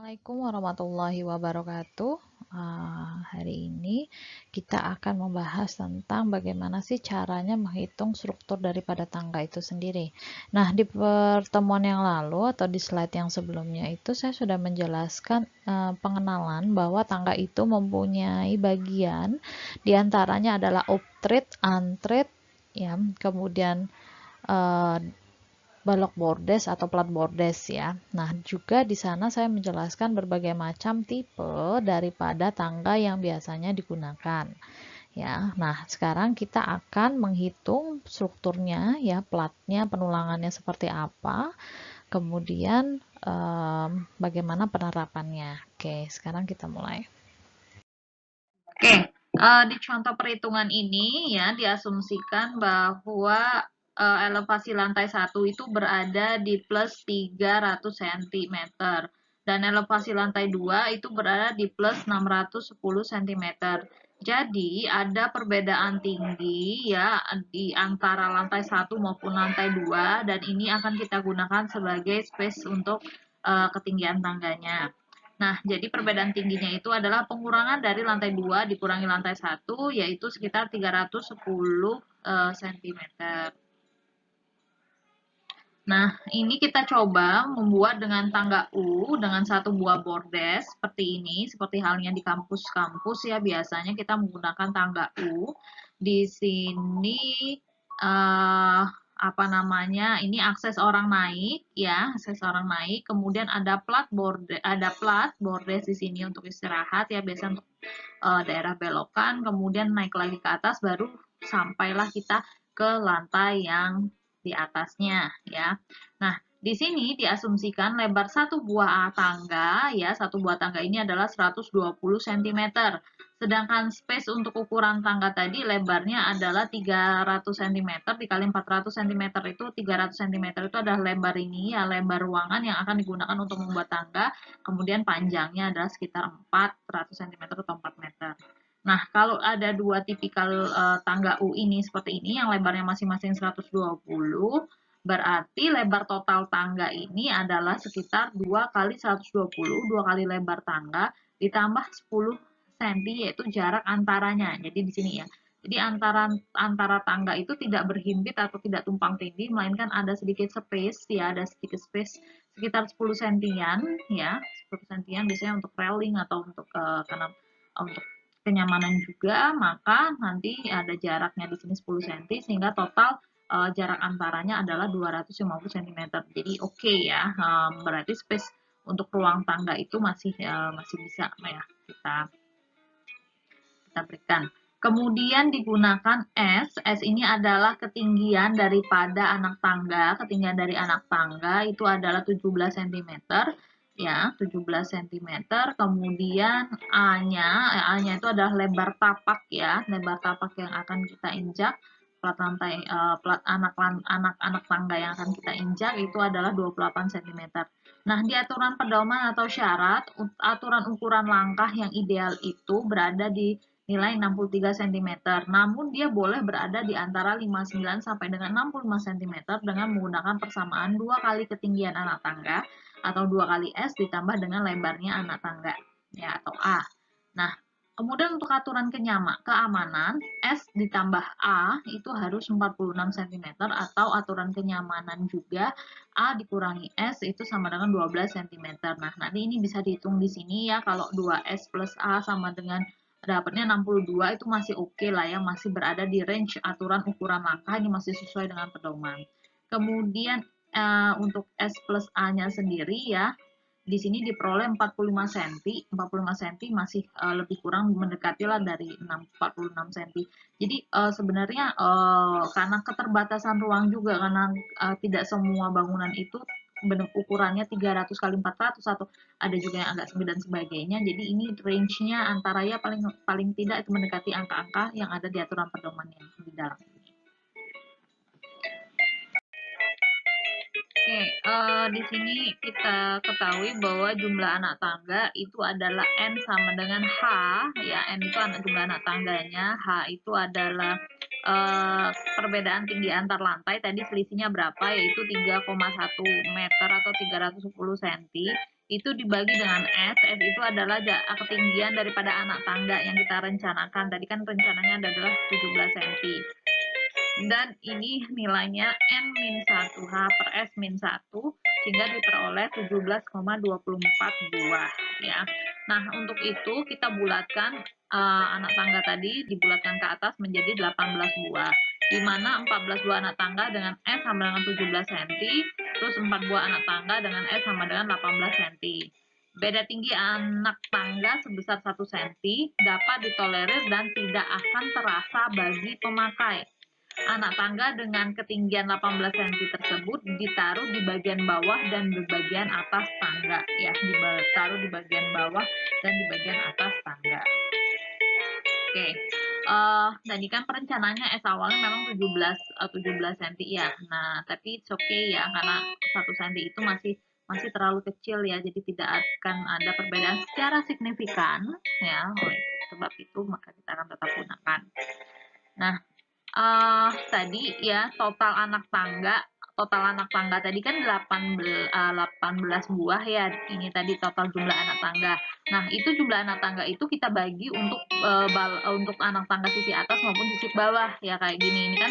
Assalamualaikum warahmatullahi wabarakatuh. Hari ini kita akan membahas tentang bagaimana sih caranya menghitung struktur daripada tangga itu sendiri. Nah, di pertemuan yang lalu atau di slide yang sebelumnya itu saya sudah menjelaskan pengenalan bahwa tangga itu mempunyai bagian, diantaranya adalah optrit, antrit, ya, kemudian eh, balok bordes atau plat bordes ya. Nah, juga di sana saya menjelaskan berbagai macam tipe daripada tangga yang biasanya digunakan. Ya, nah sekarang kita akan menghitung strukturnya ya, platnya, penulangannya seperti apa, kemudian bagaimana penerapannya. Oke, sekarang kita mulai. Oke, di contoh perhitungan ini ya diasumsikan bahwa elevasi lantai 1 itu berada di plus 300 cm dan elevasi lantai 2 itu berada di plus 610 cm. Jadi ada perbedaan tinggi ya di antara lantai 1 maupun lantai 2 dan ini akan kita gunakan sebagai space untuk ketinggian tangganya. Nah, jadi perbedaan tingginya itu adalah pengurangan dari lantai 2 dikurangi lantai 1, yaitu sekitar 310 cm. Nah, ini kita coba membuat dengan tangga U dengan satu buah bordes seperti ini, seperti halnya di kampus-kampus ya, biasanya kita menggunakan tangga U. Di sini apa namanya? Ini akses orang naik ya, akses orang naik. Kemudian ada plat bordes di sini untuk istirahat ya, biasa untuk daerah belokan. Kemudian naik lagi ke atas, baru sampailah kita ke lantai yang di atasnya ya. Nah, di sini diasumsikan lebar satu buah tangga ya, satu buah tangga ini adalah 120 cm. Sedangkan space untuk ukuran tangga tadi lebarnya adalah 300 cm dikali 400 cm itu 300 cm itu adalah lebar ini ya, lebar ruangan yang akan digunakan untuk membuat tangga. Kemudian panjangnya adalah sekitar 400 cm atau 4 meter. Nah, kalau ada dua tipikal tangga U ini seperti ini yang lebarnya masing-masing 120, berarti lebar total tangga ini adalah sekitar 2 kali 120, 2 kali lebar tangga ditambah 10 cm yaitu jarak antaranya. Jadi di sini ya. Jadi antara tangga itu tidak berhimpit atau tidak tumpang tindih, melainkan ada sedikit space ya, ada sedikit space sekitar 10 sentian ya, 10 sentian biasanya untuk railing atau untuk karena untuk kenyamanan juga, maka nanti ada jaraknya di sini 10 cm sehingga total jarak antaranya adalah 250 cm. Jadi oke ya, berarti space untuk ruang tangga itu masih bisa ya kita berikan. Kemudian digunakan S ini adalah ketinggian daripada anak tangga. Ketinggian dari anak tangga itu adalah 17 cm ya, 17 cm. Kemudian A-nya itu adalah lebar tapak ya, lebar tapak yang akan kita injak. Plat lantai plat anak tangga yang akan kita injak itu adalah 28 cm. Nah, di aturan pedoman atau syarat, aturan ukuran langkah yang ideal itu berada di nilai 63 cm. Namun dia boleh berada di antara 59 sampai dengan 65 cm dengan menggunakan persamaan 2 kali ketinggian anak tangga atau 2 kali S ditambah dengan lebarnya anak tangga ya atau A. Nah, kemudian untuk aturan keamanan S ditambah A itu harus 46 cm atau aturan kenyamanan juga A dikurangi S itu sama dengan 12 cm. Nah, nanti ini bisa dihitung di sini ya, kalau 2S plus A sama dengan dapatnya 62 itu masih oke lah ya, masih berada di range aturan ukuran langkah, ini masih sesuai dengan pedoman. Kemudian untuk S plus A-nya sendiri ya, di sini diperoleh 45 cm, 45 cm masih lebih kurang mendekati lah dari 46 cm. Jadi sebenarnya karena keterbatasan ruang juga, karena tidak semua bangunan itu ukurannya 300 kali 400 atau ada juga yang agak sempit dan sebagainya. Jadi ini range-nya antara ya paling tidak itu mendekati angka-angka yang ada di aturan pedoman yang di dalam. Oke, di sini kita ketahui bahwa jumlah anak tangga itu adalah N sama dengan H, ya, N itu jumlah anak tangganya, H itu adalah perbedaan tinggi antar lantai, tadi selisihnya berapa, yaitu 3,1 meter atau 310 cm, itu dibagi dengan S itu adalah ketinggian daripada anak tangga yang kita rencanakan. Tadi kan rencananya adalah 17 cm. Dan ini nilainya N-1 H per S-1 sehingga diperoleh 17,24 buah ya. Nah, untuk itu kita bulatkan anak tangga tadi dibulatkan ke atas menjadi 18 buah. Di mana 14 buah anak tangga dengan S sama dengan 17 cm, terus 4 buah anak tangga dengan S sama dengan 18 cm. Beda tinggi anak tangga sebesar 1 cm dapat ditolerir dan tidak akan terasa bagi pemakai. Anak tangga dengan ketinggian 18 cm tersebut ditaruh di bagian bawah dan di bagian atas tangga ya, ditaruh di bagian bawah dan di bagian atas tangga. Oke. Tadi kan perencanaannya awalnya memang 17 cm ya. Nah, tapi it's okay ya karena 1 cm itu masih terlalu kecil ya, jadi tidak akan ada perbedaan secara signifikan ya. Oleh sebab itu maka kita akan tetap gunakan. Nah, tadi ya total anak tangga tadi kan 18 buah ya, ini tadi total jumlah anak tangga. Nah, itu jumlah anak tangga itu kita bagi untuk anak tangga sisi atas maupun sisi bawah ya, kayak gini. Ini kan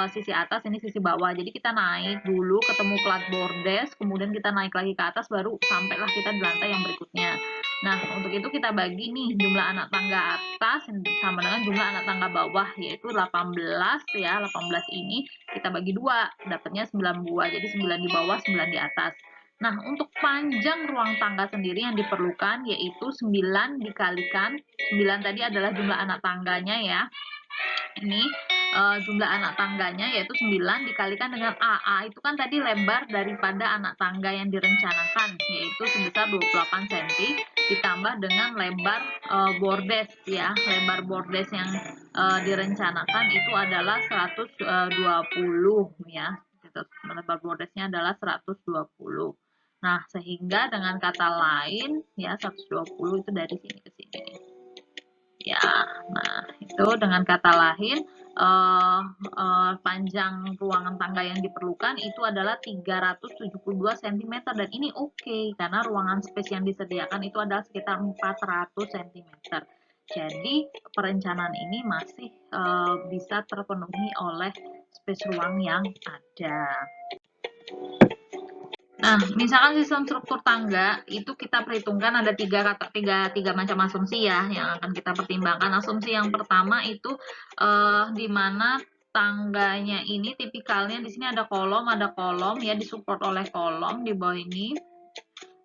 sisi atas, ini sisi bawah. Jadi kita naik dulu ketemu plat bordes, kemudian kita naik lagi ke atas baru sampailah kita di lantai yang berikutnya. Nah, untuk itu kita bagi nih jumlah anak tangga atas sama dengan jumlah anak tangga bawah, yaitu 18 ya. 18 ini kita bagi 2, dapatnya 9 buah. Jadi 9 di bawah, 9 di atas. Nah, untuk panjang ruang tangga sendiri yang diperlukan yaitu 9 dikalikan 9 tadi adalah jumlah anak tangganya ya. Ini jumlah anak tangganya yaitu 9 dikalikan dengan A itu kan tadi lebar daripada anak tangga yang direncanakan yaitu sebesar 28 cm ditambah dengan lebar bordes ya. Lebar bordes yang direncanakan itu adalah 120 ya. Lebar bordesnya adalah 120. Nah, sehingga dengan kata lain ya 120 itu dari sini ke sini. Ya, nah itu dengan kata lain panjang ruangan tangga yang diperlukan itu adalah 372 cm dan ini oke karena ruangan space yang disediakan itu adalah sekitar 400 cm. Jadi perencanaan ini masih bisa terpenuhi oleh space ruang yang ada. Nah, misalkan sistem struktur tangga itu kita perhitungkan ada tiga macam asumsi ya yang akan kita pertimbangkan. Asumsi yang pertama itu di mana tangganya ini tipikalnya di sini ada kolom ya, disupport oleh kolom di bawah ini.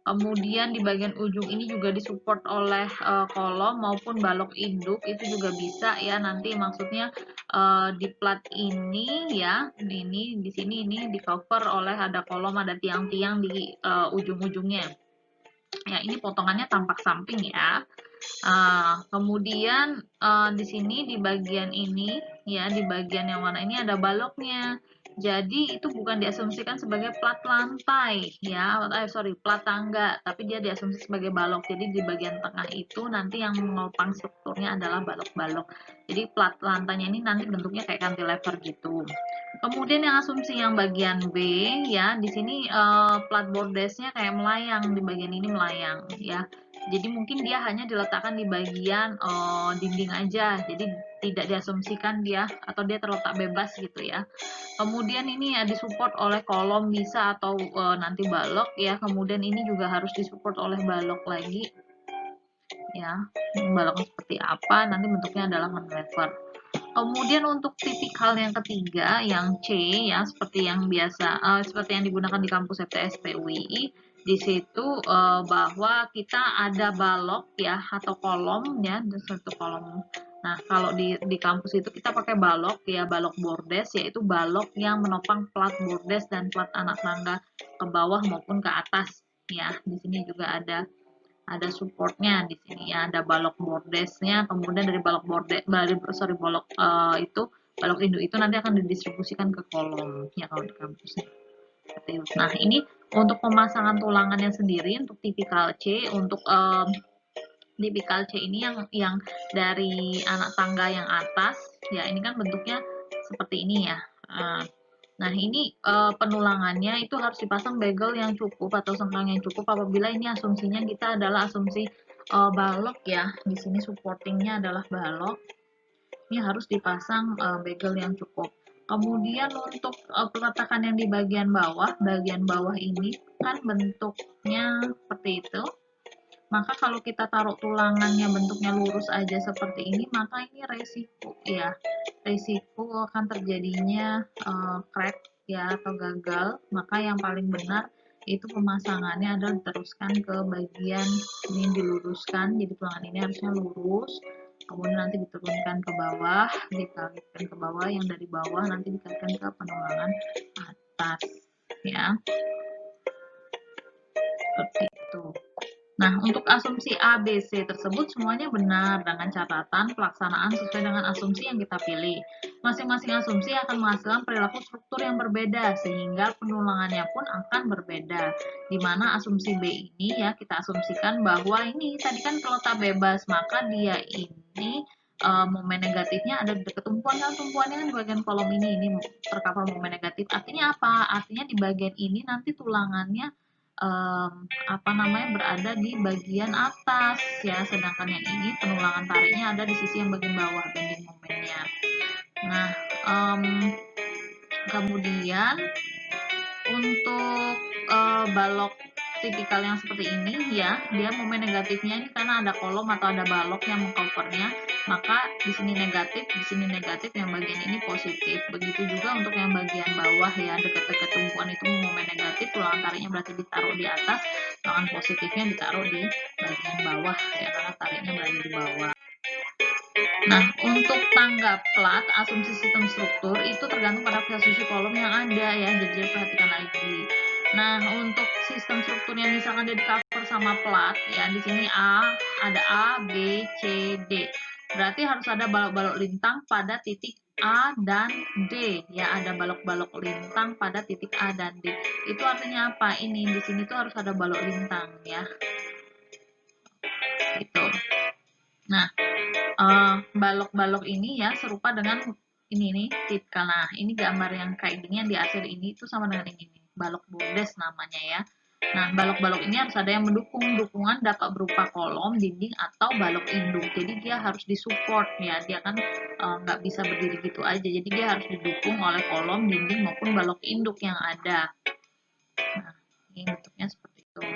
Kemudian di bagian ujung ini juga disupport oleh kolom maupun balok induk, itu juga bisa ya. Nanti maksudnya di plat ini ya, ini di sini ini di cover oleh ada kolom, ada tiang-tiang di ujung-ujungnya. Ya, ini potongannya tampak samping ya. Kemudian di sini di bagian ini ya, di bagian yang mana ini ada baloknya. Jadi itu bukan diasumsikan sebagai plat lantai ya, plat tangga, tapi dia diasumsi sebagai balok. Jadi di bagian tengah itu nanti yang menopang strukturnya adalah balok-balok. Jadi plat lantainya ini nanti bentuknya kayak cantilever gitu. Kemudian yang asumsi yang bagian B ya, di sini plat bordesnya kayak melayang, di bagian ini melayang ya. Jadi mungkin dia hanya diletakkan di bagian dinding aja, jadi tidak diasumsikan dia atau dia terletak bebas gitu ya. Kemudian ini ya disupport oleh kolom bisa atau nanti balok ya. Kemudian ini juga harus disupport oleh balok lagi ya. Baloknya seperti apa nanti bentuknya adalah cantilever. Kemudian untuk tipikal yang ketiga, yang C ya, seperti yang biasa, seperti yang digunakan di kampus FTS PUI, di situ bahwa kita ada balok ya atau kolom ya, satu kolom. Nah, kalau di kampus itu kita pakai balok ya, balok bordes, yaitu balok yang menopang plat bordes dan plat anak tangga ke bawah maupun ke atas ya. Di sini juga ada supportnya di sini ya, ada balok bordesnya, kemudian dari balok balok induk itu nanti akan didistribusikan ke kolom ya kalau di kampusnya. Nah, ini untuk pemasangan tulangannya sendiri untuk tipikal C, untuk tipikal C ini yang dari anak tangga yang atas ya, ini kan bentuknya seperti ini ya. Nah, ini penulangannya itu harus dipasang bagel yang cukup atau sengkang yang cukup apabila ini asumsinya kita adalah asumsi balok ya. Di sini supportingnya adalah balok. Ini harus dipasang bagel yang cukup. Kemudian untuk peletakan yang di bagian bawah ini kan bentuknya seperti itu. Maka kalau kita taruh tulangannya bentuknya lurus aja seperti ini, maka ini resiko ya. Resiko akan terjadinya crack ya atau gagal. Maka yang paling benar itu pemasangannya adalah diteruskan ke bagian ini, diluruskan. Jadi tulangan ini harusnya lurus. Kemudian nanti diturunkan ke bawah, dikalitkan ke bawah, yang dari bawah nanti dikalitkan ke penulangan atas ya. Seperti itu. Nah, untuk asumsi A, B, C tersebut semuanya benar dengan catatan pelaksanaan sesuai dengan asumsi yang kita pilih. Masing-masing asumsi akan menghasilkan perilaku struktur yang berbeda, sehingga penulangannya pun akan berbeda. Di mana asumsi B ini ya, kita asumsikan bahwa ini tadi kan terletak bebas, maka dia ini momen negatifnya ada di dekat tumpuan, kan tumpuannya kan di bagian kolom ini tercover momen negatif. Artinya apa? Artinya di bagian ini nanti tulangannya berada di bagian atas ya, sedangkan yang ini penulangan tariknya ada di sisi yang bagian bawah, bending momennya. Nah, kemudian untuk balok tipikal yang seperti ini ya, dia momen negatifnya ini karena ada kolom atau ada balok yang mengcovernya, maka di sini negatif, yang bagian ini positif. Begitu juga untuk yang bagian bawah ya, dekat-dekat tumpuan itu momen negatif, tulangan tariknya berarti ditaruh di atas, tulangan positifnya ditaruh di bagian bawah ya, karena tariknya berada di bawah. Nah, untuk tangga plat, asumsi sistem struktur itu tergantung pada posisi kolom yang ada ya, jadi perhatikan lagi. Nah, untuk sistem strukturnya misalkan dia di cover sama plat, ya di sini ada A, B, C, D. Berarti harus ada balok-balok lintang pada titik A dan D. Ya, ada balok-balok lintang pada titik A dan D. Itu artinya apa? Ini di sini tuh harus ada balok lintang ya. Gitu. Nah, balok-balok ini ya serupa dengan ini nih tipikal. Nah, ini gambar yang kayak gini yang di akhir ini itu sama dengan ini nih, balok bordes namanya ya. Nah, balok-balok ini harus ada yang mendukung. Dukungan dapat berupa kolom, dinding, atau balok induk. Jadi dia harus disupport ya. Dia kan nggak bisa berdiri gitu aja. Jadi dia harus didukung oleh kolom, dinding, maupun balok induk yang ada. Nah, ini bentuknya seperti itu.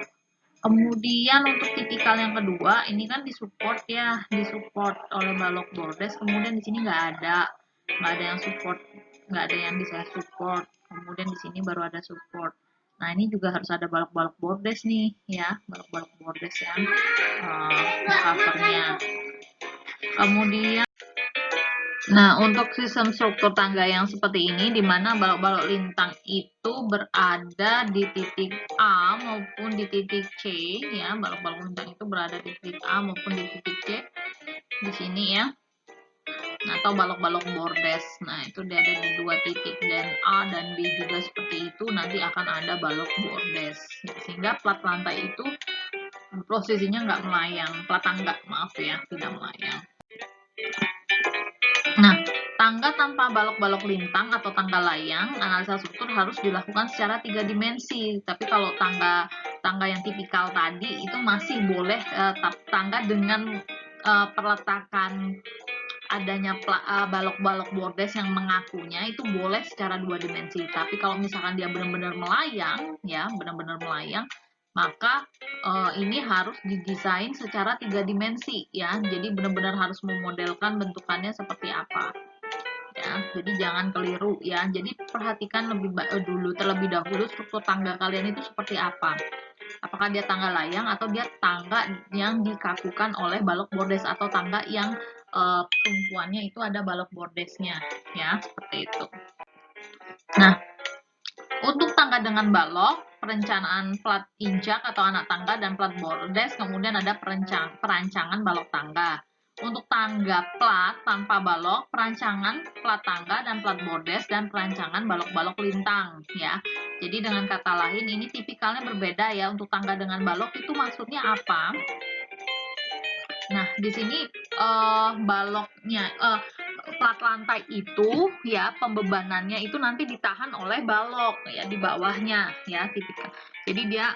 Kemudian untuk tipikal yang kedua, ini kan disupport ya, disupport oleh balok bordes. Kemudian di sini nggak ada yang support, nggak ada yang bisa support. Kemudian di sini baru ada support. Nah, ini juga harus ada balok-balok bordes nih ya, balok-balok bordes yang covernya. Kemudian nah, untuk sistem struktur tangga yang seperti ini, di mana balok-balok lintang itu berada di titik A maupun di titik C, ya, balok-balok lintang itu berada di titik A maupun di titik C, di sini ya, nah, atau balok-balok bordes. Nah, itu dia ada di dua titik, dan A dan B juga seperti itu, nanti akan ada balok bordes, sehingga plat lantai itu posisinya nggak melayang, plat tangga, maaf ya, tidak melayang. Nah, tangga tanpa balok-balok lintang atau tangga layang, analisa struktur harus dilakukan secara 3 dimensi. Tapi kalau tangga yang tipikal tadi itu masih boleh tangga dengan perletakan adanya balok-balok bordes yang mengakunya itu boleh secara 2 dimensi. Tapi kalau misalkan dia benar-benar melayang, ya benar-benar melayang, maka ini harus didesain secara 3 dimensi ya. Jadi benar-benar harus memodelkan bentukannya seperti apa. Ya, jadi jangan keliru ya. Jadi perhatikan terlebih dahulu struktur tangga kalian itu seperti apa. Apakah dia tangga layang atau dia tangga yang dikakukan oleh balok bordes atau tangga yang tumpuannya itu ada balok bordesnya ya, seperti itu. Nah, untuk tangga dengan balok, perencanaan plat injak atau anak tangga dan plat bordes, kemudian ada perancangan balok tangga. Untuk tangga plat tanpa balok, perancangan plat tangga dan plat bordes, dan perancangan balok-balok lintang ya. Jadi dengan kata lain ini tipikalnya berbeda ya. Untuk tangga dengan balok itu maksudnya apa? Nah, di sini baloknya plat lantai itu ya pembebanannya itu nanti ditahan oleh balok ya di bawahnya ya tipikal. Jadi dia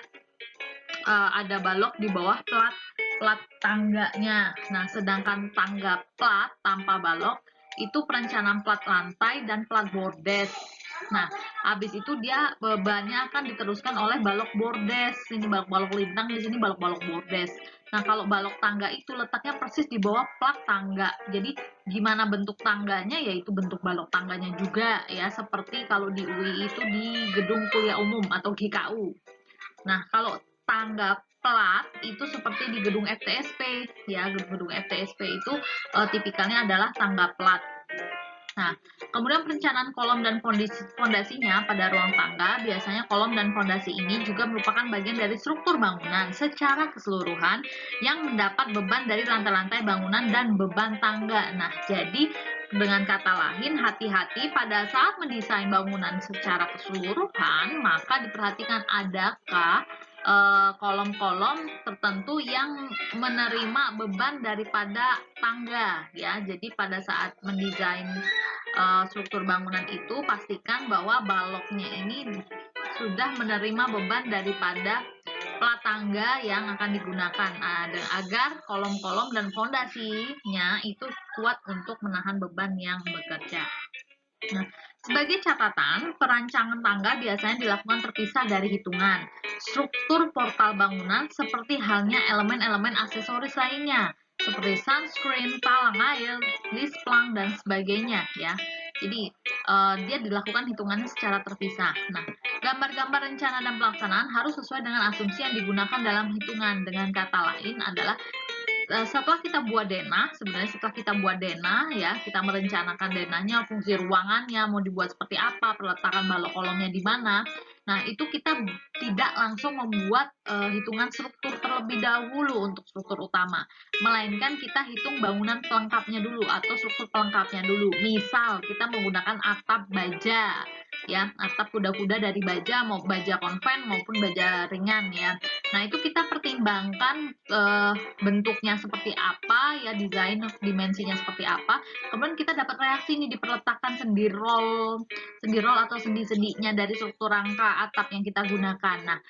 ada balok di bawah plat tangganya. Nah, sedangkan tangga plat tanpa balok itu perencanaan plat lantai dan plat bordes. Nah, habis itu dia bebannya akan diteruskan oleh balok bordes. Ini balok-balok lintang, di sini balok-balok bordes. Nah, kalau balok tangga itu letaknya persis di bawah plat tangga. Jadi, gimana bentuk tangganya, yaitu bentuk balok tangganya juga ya, seperti kalau di UI itu di gedung kuliah umum atau GKU. Nah, kalau tangga plat itu seperti di gedung FTSP ya, gedung FTSP itu tipikalnya adalah tangga plat. Nah, kemudian perencanaan kolom dan fondasinya pada ruang tangga, biasanya kolom dan fondasi ini juga merupakan bagian dari struktur bangunan secara keseluruhan yang mendapat beban dari lantai-lantai bangunan dan beban tangga. Nah, jadi dengan kata lain, hati-hati pada saat mendesain bangunan secara keseluruhan, maka diperhatikan adakah kolom-kolom tertentu yang menerima beban daripada tangga ya. Jadi pada saat mendesain struktur bangunan itu pastikan bahwa baloknya ini sudah menerima beban daripada plat tangga yang akan digunakan agar kolom-kolom dan fondasinya itu kuat untuk menahan beban yang bekerja. Nah, sebagai catatan, perancangan tangga biasanya dilakukan terpisah dari hitungan struktur portal bangunan seperti halnya elemen-elemen aksesoris lainnya seperti sunscreen, talang air, list plank, dan sebagainya ya. Jadi dia dilakukan hitungannya secara terpisah. Nah, gambar-gambar rencana dan pelaksanaan harus sesuai dengan asumsi yang digunakan dalam hitungan. Dengan kata lain adalah setelah kita buat denah, sebenarnya setelah kita buat denah ya, kita merencanakan denahnya, fungsi ruangannya mau dibuat seperti apa, peletakan balok kolomnya di mana. Nah, itu kita tidak langsung membuat hitungan struktur terlebih dahulu untuk struktur utama, melainkan kita hitung bangunan pelengkapnya dulu atau struktur pelengkapnya dulu. Misal kita menggunakan atap baja ya, atap kuda-kuda dari baja, mau baja konven maupun baja ringan ya. Nah, itu kita pertimbangkan bentuknya seperti apa ya, desain dimensinya seperti apa. Kemudian kita dapat reaksi nih di peletakan sendirol atau sendi-sendinya dari struktur rangka atap yang kita gunakan. Nah,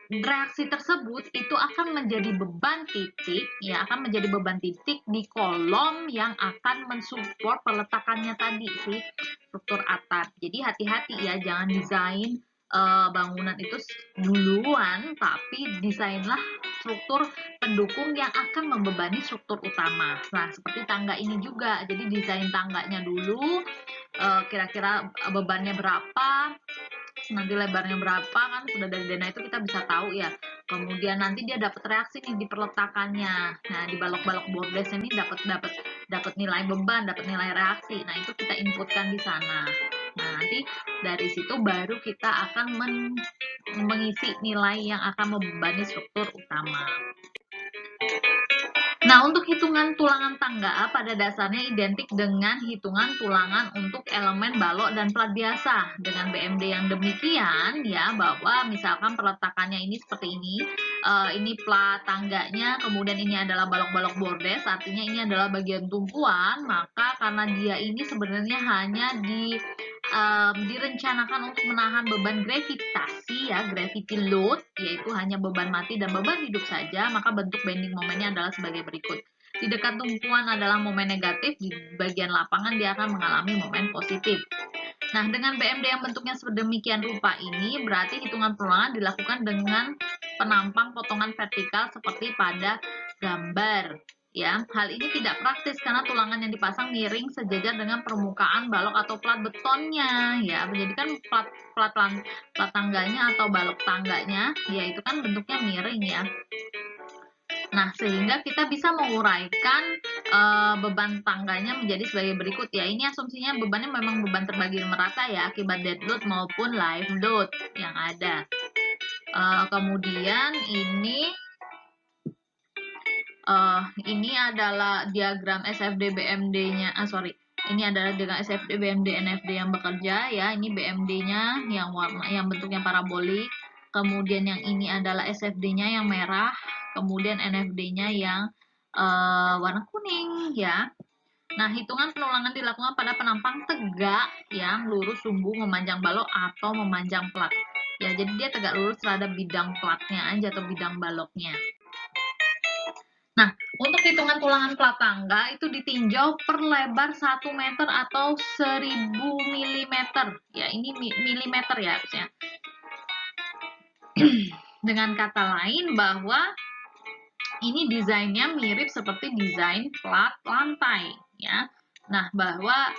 reaksi tersebut itu akan menjadi beban titik ya, akan menjadi beban titik di kolom yang akan mensupport peletakannya tadi sih struktur atap. Jadi hati-hati ya, jangan desain bangunan itu duluan, tapi desainlah struktur pendukung yang akan membebani struktur utama. Nah, seperti tangga ini juga, jadi desain tangganya dulu, kira-kira bebannya berapa, nanti lebarnya berapa, kan sudah dari denah itu kita bisa tahu ya. Kemudian nanti dia dapat reaksi nih di peletakannya. Nah, di balok-balok bordes ini dapat nilai beban, dapat nilai reaksi. Nah, itu kita inputkan di sana. Nah, nanti dari situ baru kita akan mengisi nilai yang akan membebani struktur utama. Nah, untuk hitungan tulangan tangga pada dasarnya identik dengan hitungan tulangan untuk elemen balok dan plat biasa. Dengan BMD yang demikian ya, bahwa misalkan peletakannya ini seperti ini plat tangganya, kemudian ini adalah balok-balok bordes, artinya ini adalah bagian tumpuan, maka karena dia ini sebenarnya hanya direncanakan untuk menahan beban gravitasi ya, gravity load, yaitu hanya beban mati dan beban hidup saja, maka bentuk bending momennya adalah sebagai berikut. Di dekat tumpuan adalah momen negatif, di bagian lapangan dia akan mengalami momen positif. Nah, dengan BMD yang bentuknya sedemikian rupa ini, berarti hitungan tulangan dilakukan dengan penampang potongan vertikal seperti pada gambar. Ya, hal ini tidak praktis karena tulangan yang dipasang miring sejajar dengan permukaan balok atau plat betonnya. Ya, jadi kan plat tangganya atau balok tangganya, ya itu kan bentuknya miring ya. Nah, sehingga kita bisa menguraikan beban tangganya menjadi sebagai berikut ya. Ini asumsinya bebannya memang beban terbagi merata ya, akibat dead load maupun live load yang ada. Kemudian ini adalah diagram SFD BMD-nya, ini adalah diagram SFD BMD NFD yang bekerja ya. Ini BMD-nya yang bentuknya parabolik. Kemudian yang ini adalah SFD-nya yang merah, kemudian NFD-nya yang warna kuning ya. Nah, hitungan penulangan dilakukan pada penampang tegak yang lurus sumbu memanjang balok atau memanjang plat. Ya, jadi dia tegak lurus terhadap bidang platnya aja atau bidang baloknya. Nah, untuk hitungan tulangan plat tangga itu ditinjau per lebar 1 meter atau 1000 mm. Ya, ini milimeter ya harusnya. Dengan kata lain bahwa ini desainnya mirip seperti desain plat lantai ya. Nah, bahwa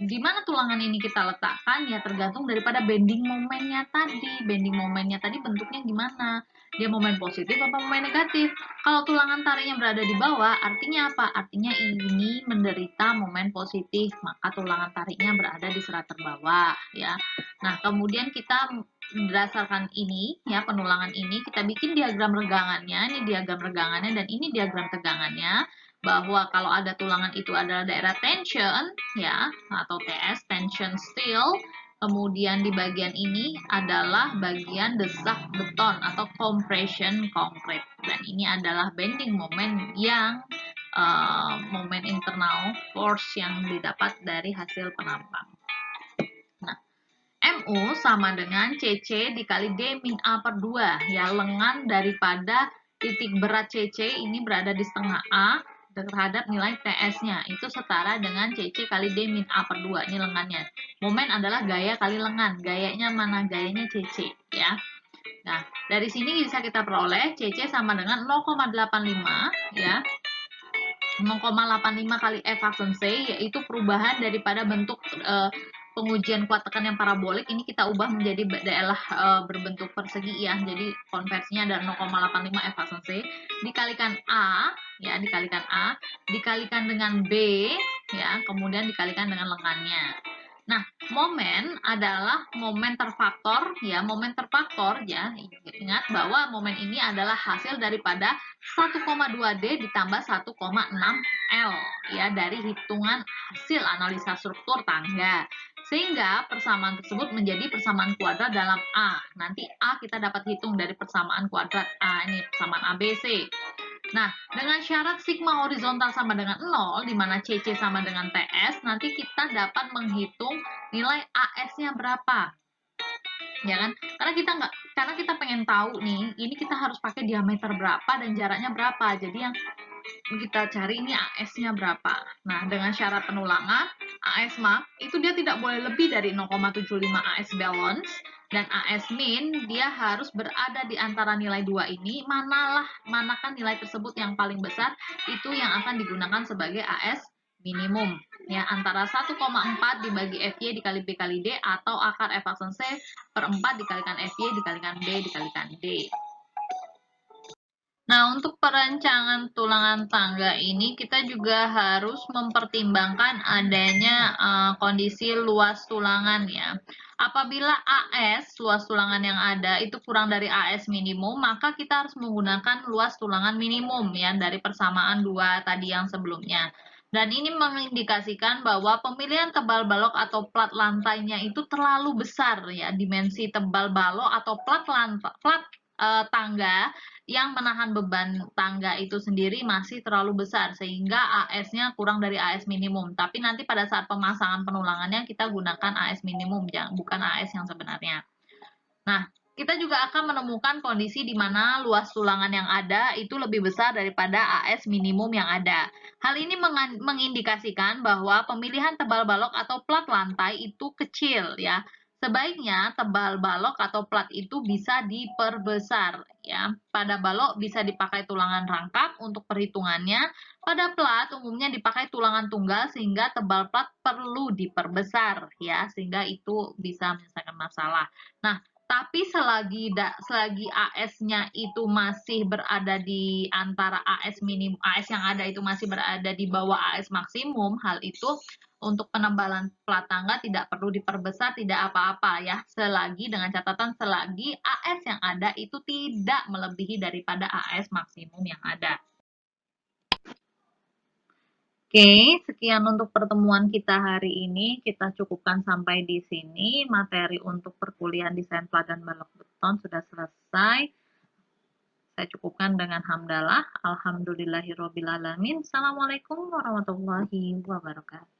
di mana tulangan ini kita letakkan ya tergantung daripada bending momennya tadi. Bending momennya tadi bentuknya gimana? Dia momen positif apa momen negatif? Kalau tulangan tariknya berada di bawah, artinya apa? Artinya ini menderita momen positif, maka tulangan tariknya berada di serat terbawah ya. Nah, kemudian kita berdasarkan ini ya penulangan ini kita bikin diagram regangannya, ini diagram regangannya dan ini diagram tegangannya, bahwa kalau ada tulangan itu adalah daerah tension ya atau TS, tension steel. Kemudian di bagian ini adalah bagian desak beton atau compression concrete, dan ini adalah bending moment yang momen internal force yang didapat dari hasil penampang. Nah, MU sama dengan CC dikali D min A per 2. Ya, lengan daripada titik berat CC ini berada di setengah A terhadap nilai TS-nya. Itu setara dengan CC kali D min A per 2. Ini lengannya. Momen adalah gaya kali lengan. Gayanya mana? Gayanya CC. Ya. Nah, dari sini bisa kita peroleh CC sama dengan 0,85 ya. 0,85 kali F aksen C, yaitu perubahan daripada bentuk pengujian kuat tekan yang parabolik ini kita ubah menjadi daerah berbentuk persegi ya. Jadi konversinya adalah 0,85 F aksen C dikalikan A ya, dikalikan dengan B ya, kemudian dikalikan dengan lengannya. Nah, momen adalah momen terfaktor ya, momen terfaktor ya. Ingat bahwa momen ini adalah hasil daripada 1,2D ditambah 1,6 L ya dari hitungan hasil analisa struktur tangga. Sehingga persamaan tersebut menjadi persamaan kuadrat dalam A. Nanti A kita dapat hitung dari persamaan kuadrat A, ini persamaan ABC. Nah, dengan syarat sigma horizontal sama dengan 0, di mana CC sama dengan TS, nanti kita dapat menghitung nilai AS-nya berapa. Ya kan? Karena kita pengen tahu nih, ini kita harus pakai diameter berapa dan jaraknya berapa. Jadi yang kita cari ini AS-nya berapa. Nah, dengan syarat penulangan, AS max itu dia tidak boleh lebih dari 0,75 AS balance, dan AS min dia harus berada di antara nilai dua ini. Manakah nilai tersebut yang paling besar, itu yang akan digunakan sebagai AS minimum. Ya, antara 1,4 dibagi FY dikali B kali D atau akar F aksen C per 4 dikalikan FY dikalikan B dikalikan D. Nah, untuk perancangan tulangan tangga ini kita juga harus mempertimbangkan adanya kondisi luas tulangan ya. Apabila AS, luas tulangan yang ada, itu kurang dari AS minimum, maka kita harus menggunakan luas tulangan minimum ya dari persamaan dua tadi yang sebelumnya. Dan ini mengindikasikan bahwa pemilihan tebal balok atau plat lantainya itu terlalu besar ya, dimensi tebal balok atau plat tangga yang menahan beban tangga itu sendiri masih terlalu besar sehingga AS-nya kurang dari AS minimum. Tapi nanti pada saat pemasangan penulangannya kita gunakan AS minimum, bukan AS yang sebenarnya. Nah, kita juga akan menemukan kondisi di mana luas tulangan yang ada itu lebih besar daripada AS minimum yang ada. Hal ini mengindikasikan bahwa pemilihan tebal balok atau plat lantai itu kecil ya. Sebaiknya tebal balok atau plat itu bisa diperbesar ya. Pada balok bisa dipakai tulangan rangkap untuk perhitungannya. Pada plat umumnya dipakai tulangan tunggal sehingga tebal plat perlu diperbesar ya, sehingga itu bisa menyelesaikan masalah. Nah, tapi selagi AS-nya itu masih berada di antara AS minimum, AS yang ada itu masih berada di bawah AS maksimum, hal itu untuk penebalan plat tangga tidak perlu diperbesar, tidak apa-apa ya, selagi dengan catatan selagi AS yang ada itu tidak melebihi daripada AS maksimum yang ada. Oke, sekian untuk pertemuan kita hari ini. Kita cukupkan sampai di sini. Materi untuk perkuliahan desain plat dan balok beton sudah selesai. Saya cukupkan dengan hamdalah. Alhamdulillahirobbilalamin. Assalamualaikum warahmatullahi wabarakatuh.